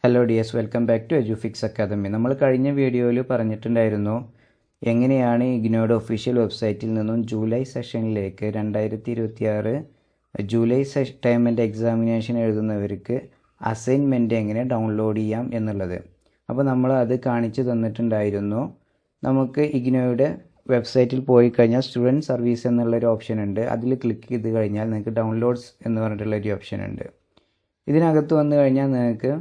Hello dears, welcome back to Edufix Academy. നമ്മൾ കഴിഞ്ഞ വീഡിയോയിൽ പറഞ്ഞിട്ടുണ്ടായിരുന്നു എങ്ങനെയാണ് ഇഗ്നോയുടെ ഒഫീഷ്യൽ വെബ്സൈറ്റിൽ നിന്നും ജൂലൈ സെഷനിലേക്ക് 2026 ജൂലൈ ടൈമിൻ്റെ എക്സാമിനേഷൻ എഴുതുന്നവർക്ക് അസൈൻമെൻറ്റ് എങ്ങനെ ഡൗൺലോഡ് ചെയ്യാം എന്നുള്ളത്. അപ്പോൾ നമ്മൾ അത് കാണിച്ചു തന്നിട്ടുണ്ടായിരുന്നു. നമുക്ക് ഇഗ്നോയുടെ വെബ്സൈറ്റിൽ പോയി കഴിഞ്ഞാൽ സ്റ്റുഡൻറ്റ് സർവീസ് എന്നുള്ളൊരു ഓപ്ഷൻ ഉണ്ട്. അതിൽ ക്ലിക്ക് ചെയ്ത് കഴിഞ്ഞാൽ നിങ്ങൾക്ക് ഡൗൺലോഡ്സ് എന്ന് പറഞ്ഞിട്ടുള്ളൊരു ഓപ്ഷൻ ഉണ്ട്. ഇതിനകത്ത് വന്നു കഴിഞ്ഞാൽ നിങ്ങൾക്ക്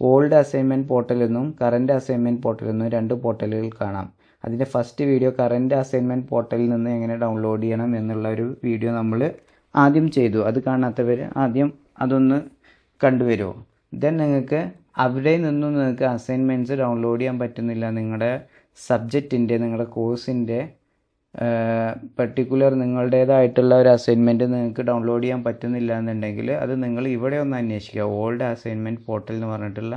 ഓൾഡ് അസൈൻമെൻറ്റ് പോർട്ടൽ എന്നും കറൻറ്റ് അസൈൻമെൻറ്റ് പോർട്ടൽ എന്നും രണ്ട് പോർട്ടലുകൾ കാണാം. അതിൻ്റെ ഫസ്റ്റ് വീഡിയോ കറൻറ്റ് അസൈൻമെൻറ്റ് പോർട്ടലിൽ നിന്ന് എങ്ങനെ ഡൗൺലോഡ് ചെയ്യണം എന്നുള്ള ഒരു വീഡിയോ നമ്മൾ ആദ്യം ചെയ്തു. അത് കാണാത്തവർ ആദ്യം അതൊന്ന് കണ്ടുവരുമോ. ദെൻ നിങ്ങൾക്ക് അവിടെ നിന്നും നിങ്ങൾക്ക് അസൈൻമെൻറ്റ്സ് ഡൗൺലോഡ് ചെയ്യാൻ പറ്റുന്നില്ല, നിങ്ങളുടെ സബ്ജക്റ്റിൻ്റെ നിങ്ങളുടെ കോഴ്സിൻ്റെ പർട്ടിക്കുലർ നിങ്ങളുടേതായിട്ടുള്ള ഒരു അസൈൻമെൻറ്റ് നിങ്ങൾക്ക് ഡൗൺലോഡ് ചെയ്യാൻ പറ്റുന്നില്ല എന്നുണ്ടെങ്കിൽ അത് നിങ്ങൾ ഇവിടെ ഒന്ന് അന്വേഷിക്കുക. ഓൾഡ് അസൈൻമെൻറ്റ് പോർട്ടൽ എന്ന് പറഞ്ഞിട്ടുള്ള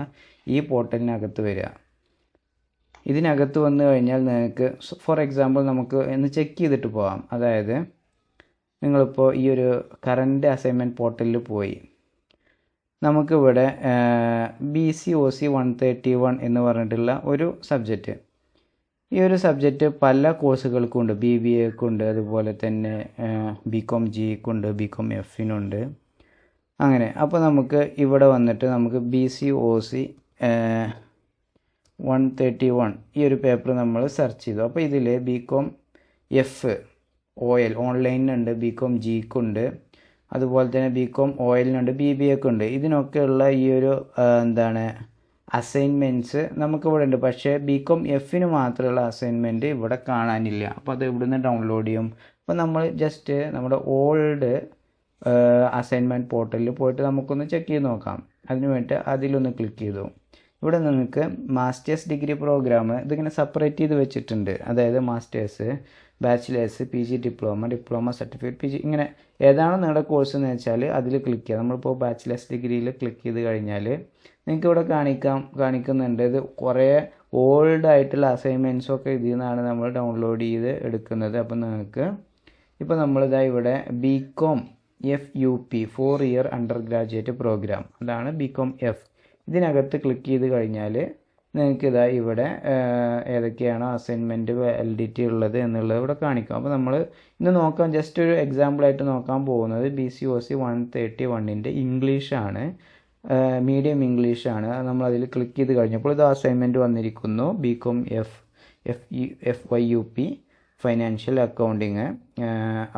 ഈ പോർട്ടലിനകത്ത് വരിക. ഇതിനകത്ത് വന്നു കഴിഞ്ഞാൽ നിങ്ങൾക്ക് ഫോർ എക്സാമ്പിൾ നമുക്ക് ഒന്ന് ചെക്ക് ചെയ്തിട്ട് പോകാം. അതായത് നിങ്ങളിപ്പോൾ ഈ ഒരു കറൻറ്റ് അസൈൻമെൻറ്റ് പോർട്ടലിൽ പോയി നമുക്കിവിടെ BCOC 131 എന്ന് പറഞ്ഞിട്ടുള്ള ഒരു സബ്ജക്റ്റ്, ഈ ഒരു സബ്ജക്റ്റ് പല കോഴ്സുകൾക്കും ഉണ്ട്. BBAക്കുണ്ട്, അതുപോലെ തന്നെ BCom Gക്കുണ്ട്, BCom Fനുണ്ട്, അങ്ങനെ. അപ്പോൾ നമുക്ക് ഇവിടെ വന്നിട്ട് നമുക്ക് BCOC 131 ഈ ഒരു പേപ്പർ നമ്മൾ സെർച്ച് ചെയ്തു. അപ്പോൾ ഇതിൽ BCom F OL ഓൺലൈനിലുണ്ട്, BCom Gക്കുണ്ട്, അതുപോലെ തന്നെ BCom OLനുണ്ട്, BBAക്കുണ്ട്. ഇതിനൊക്കെയുള്ള ഈ ഒരു അസൈൻമെൻറ്റ്സ് നമുക്കിവിടെ ഉണ്ട്. പക്ഷേ BCom Fന് മാത്രമുള്ള അസൈൻമെൻറ്റ് ഇവിടെ കാണാനില്ല. അപ്പോൾ അത് ഇവിടുന്ന് ഡൗൺലോഡ് ചെയ്യും. അപ്പോൾ നമ്മൾ ജസ്റ്റ് നമ്മുടെ ഓൾഡ് അസൈൻമെൻറ്റ് പോർട്ടലിൽ പോയിട്ട് നമുക്കൊന്ന് ചെക്ക് ചെയ്ത് നോക്കാം. അതിന് വേണ്ടിയിട്ട് അതിലൊന്ന് ക്ലിക്ക് ചെയ്തു. ഇവിടെ നിങ്ങൾക്ക് മാസ്റ്റേഴ്സ് ഡിഗ്രി പ്രോഗ്രാം ഇതിങ്ങനെ സെപ്പറേറ്റ് ചെയ്ത് വെച്ചിട്ടുണ്ട്. അതായത് masters, bachelors, PG diploma certificate, PG, ഇങ്ങനെ ഏതാണോ നിങ്ങളുടെ കോഴ്സ് എന്ന് വെച്ചാൽ അതിൽ ക്ലിക്ക് ചെയ്യുക. നമ്മളിപ്പോൾ ബാച്ചിലേഴ്സ് ഡിഗ്രിയിൽ ക്ലിക്ക് ചെയ്ത് കഴിഞ്ഞാൽ നിങ്ങൾക്ക് ഇവിടെ കാണിക്കുന്നുണ്ട്. ഇത് കുറേ ഓൾഡ് ആയിട്ടുള്ള അസൈൻമെൻറ്റ്സൊക്കെ ഇതിൽ നിന്നാണ് നമ്മൾ ഡൗൺലോഡ് ചെയ്ത് എടുക്കുന്നത്. അപ്പം നിങ്ങൾക്ക് ഇപ്പോൾ നമ്മളിതാ ഇവിടെ BCom FUP 4 year under graduate program, അതാണ് BCom F. ഇതിനകത്ത് ക്ലിക്ക് ചെയ്ത് കഴിഞ്ഞാൽ നിങ്ങൾക്ക് ഇതാ ഇവിടെ ഏതൊക്കെയാണോ അസൈൻമെൻറ്റ് വാലിഡിറ്റി ഉള്ളത് എന്നുള്ളത് ഇവിടെ കാണിക്കും. അപ്പോൾ നമ്മൾ ഇന്ന് നോക്കാം, ജസ്റ്റ് ഒരു എക്സാമ്പിളായിട്ട് നോക്കാൻ പോകുന്നത് BCOC 131ൻ്റെ ഇംഗ്ലീഷാണ്, മീഡിയം ഇംഗ്ലീഷാണ്. നമ്മളതിൽ ക്ലിക്ക് ചെയ്ത് കഴിഞ്ഞപ്പോൾ ഇത് അസൈൻമെൻറ്റ് വന്നിരിക്കുന്നു. BCom FYUP financial accounting.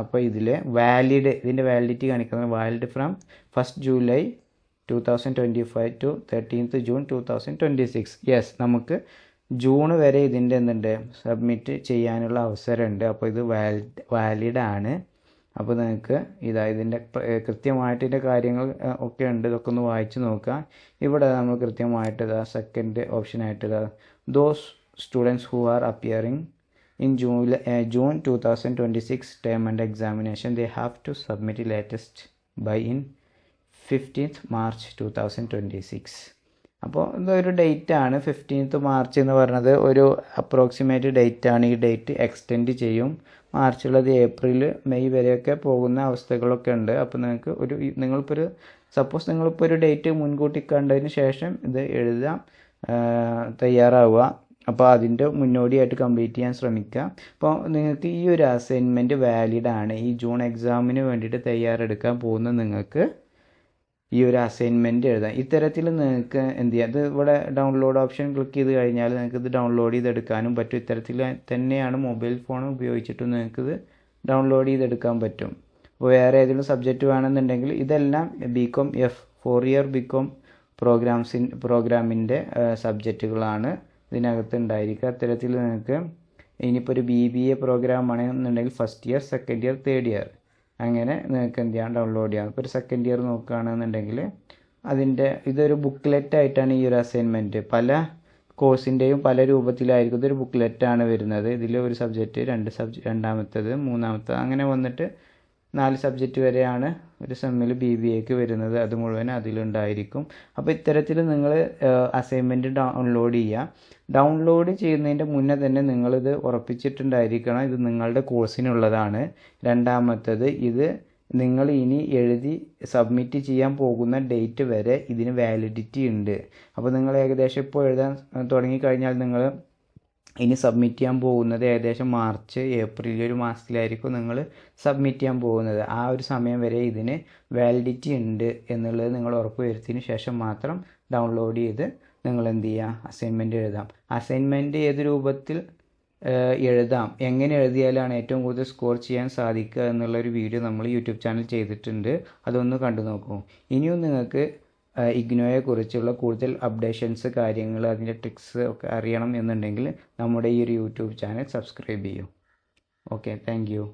അപ്പോൾ ഇതിൻ്റെ വാലിഡിറ്റി കാണിക്കുന്നത് valid from 1st July 2025 to 13th June 2026. Yes, നമുക്ക് ജൂൺ വരെ ഇതിൻ്റെ സബ്മിറ്റ് ചെയ്യാനുള്ള അവസരമുണ്ട്. അപ്പോൾ ഇത് വാലിഡ് ആണ്. അപ്പോൾ നിങ്ങൾക്ക് ഇതിൻ്റെ കൃത്യമായിട്ട് ഇതിൻ്റെ കാര്യങ്ങൾ ഒക്കെ ഉണ്ട്. ഇതൊക്കെ ഒന്ന് വായിച്ച് നോക്കുക. ഇവിടെ നമ്മൾ കൃത്യമായിട്ട് സെക്കൻഡ് ഓപ്ഷനായിട്ട് those students who are appearing in June 2026 term and examination, they have to submit latest by in 15th March 2026. അപ്പോൾ ഇതൊരു ഡേറ്റ് ആണ്. 15th March എന്ന് പറയുന്നത് ഒരു അപ്രോക്സിമേറ്റ് ഡേറ്റ് ആണ്. ഈ ഡേറ്റ് എക്സ്റ്റെൻഡ് ചെയ്യും. മാർച്ചുള്ളത് ഏപ്രിൽ മെയ് വരെയൊക്കെ പോകുന്ന അവസ്ഥകളൊക്കെ ഉണ്ട്. അപ്പോൾ നിങ്ങൾക്ക് സപ്പോസ് നിങ്ങളിപ്പോൾ ഒരു ഡേറ്റ് മുൻകൂട്ടി കണ്ടതിന് ശേഷം ഇത് എഴുതാൻ തയ്യാറാവുക. അപ്പോൾ അതിൻ്റെ മുന്നോടിയായിട്ട് കംപ്ലീറ്റ് ചെയ്യാൻ ശ്രമിക്കുക. അപ്പോൾ നിങ്ങൾക്ക് ഈ ഒരു അസൈൻമെൻറ്റ് വാലിഡ് ആണ്. ഈ ജൂൺ എക്സാമിന് വേണ്ടിയിട്ട് തയ്യാറെടുക്കാൻ പോകുന്ന നിങ്ങൾക്ക് ഈ ഒരു അസൈൻമെൻറ്റ് എഴുതാം. ഇത്തരത്തിൽ നിങ്ങൾക്ക് എന്ത് ചെയ്യാം, ഇത് ഇവിടെ ഡൗൺലോഡ് ഓപ്ഷൻ ക്ലിക്ക് ചെയ്ത് കഴിഞ്ഞാൽ നിങ്ങൾക്ക് ഇത് ഡൗൺലോഡ് ചെയ്തെടുക്കാനും പറ്റും. ഇത്തരത്തിൽ തന്നെയാണ് മൊബൈൽ ഫോൺ ഉപയോഗിച്ചിട്ടും നിങ്ങൾക്കിത് ഡൗൺലോഡ് ചെയ്തെടുക്കാൻ പറ്റും. അപ്പോൾ വേറെ ഏതെങ്കിലും സബ്ജക്റ്റ് വേണമെന്നുണ്ടെങ്കിൽ ഇതെല്ലാം BCom F 4 ഇയർ BCom പ്രോഗ്രാമിൻ്റെ സബ്ജക്റ്റുകളാണ് ഇതിനകത്ത് ഉണ്ടായിരിക്കുക. അത്തരത്തിൽ നിങ്ങൾക്ക് ഇനിയിപ്പോൾ ഒരു BBA പ്രോഗ്രാം ആണെന്നുണ്ടെങ്കിൽ 1st year, 2nd year, 3rd year, അങ്ങനെ നിങ്ങൾക്ക് എന്ത് ചെയ്യാം, ഡൗൺലോഡ് ചെയ്യാം. ഇപ്പോൾ ഒരു 2nd ഇയർ നോക്കുകയാണെന്നുണ്ടെങ്കിൽ ഇതൊരു ബുക്ക്ലെറ്റ് ആയിട്ടാണ് ഈ ഒരു അസൈൻമെൻറ്റ്. പല കോഴ്സിൻ്റെയും പല രൂപത്തിലായിരിക്കും. ഇതൊരു ബുക്ക്ലെറ്റാണ് വരുന്നത്. ഇതിൽ ഒരു സബ്ജക്റ്റ്, രണ്ടാമത്തേത്, മൂന്നാമത്തെ, അങ്ങനെ വന്നിട്ട് 4 സബ്ജക്റ്റ് വരെയാണ് ഒരു സെമ്മിൽ BBAക്ക് വരുന്നത്. അത് മുഴുവൻ അതിലുണ്ടായിരിക്കും. അപ്പോൾ ഇത്തരത്തിൽ നിങ്ങൾ അസൈൻമെൻറ്റ് ഡൗൺലോഡ് ചെയ്യുക. ഡൗൺലോഡ് ചെയ്യുന്നതിൻ്റെ മുന്നേ തന്നെ നിങ്ങളിത് ഉറപ്പിച്ചിട്ടുണ്ടായിരിക്കണം ഇത് നിങ്ങളുടെ കോഴ്സിനുള്ളതാണ്. രണ്ടാമത്തേത് ഇത് നിങ്ങൾ ഇനി എഴുതി സബ്മിറ്റ് ചെയ്യാൻ പോകുന്ന ഡേറ്റ് വരെ ഇതിന് വാലിഡിറ്റി ഉണ്ട്. അപ്പോൾ നിങ്ങൾ ഏകദേശം ഇപ്പോൾ എഴുതാൻ തുടങ്ങിക്കഴിഞ്ഞാൽ നിങ്ങൾ ഇനി സബ്മിറ്റ് ചെയ്യാൻ പോകുന്നത് ഏകദേശം മാർച്ച് ഏപ്രിൽ ഒരു മാസത്തിലായിരിക്കും നിങ്ങൾ സബ്മിറ്റ് ചെയ്യാൻ പോകുന്നത്. ആ ഒരു സമയം വരെ ഇതിന് വാലിഡിറ്റി ഉണ്ട് എന്നുള്ളത് നിങ്ങൾ ഉറപ്പ് വരുത്തിയതിന് ശേഷം മാത്രം ഡൗൺലോഡ് ചെയ്ത് നിങ്ങൾ എന്ത് ചെയ്യുക, അസൈൻമെൻറ്റ് എഴുതാം. അസൈൻമെൻറ്റ് ഏത് രൂപത്തിൽ എഴുതാം, എങ്ങനെ എഴുതിയാലാണ് ഏറ്റവും കൂടുതൽ സ്കോർ ചെയ്യാൻ സാധിക്കുക എന്നുള്ളൊരു വീഡിയോ നമ്മൾ യൂട്യൂബ് ചാനൽ ചെയ്തിട്ടുണ്ട്. അതൊന്ന് കണ്ടു നോക്കൂ. ഇനിയും നിങ്ങൾക്ക് ഇഗ്നോയെക്കുറിച്ചുള്ള കൂടുതൽ അപ്ഡേഷൻസ് കാര്യങ്ങൾ അതിൻ്റെ ട്രിക്സ് ഒക്കെ അറിയണം എന്നുണ്ടെങ്കിൽ നമ്മുടെ ഈ ഒരു യൂട്യൂബ് ചാനൽ സബ്സ്ക്രൈബ് ചെയ്യൂ. Okay, thank you.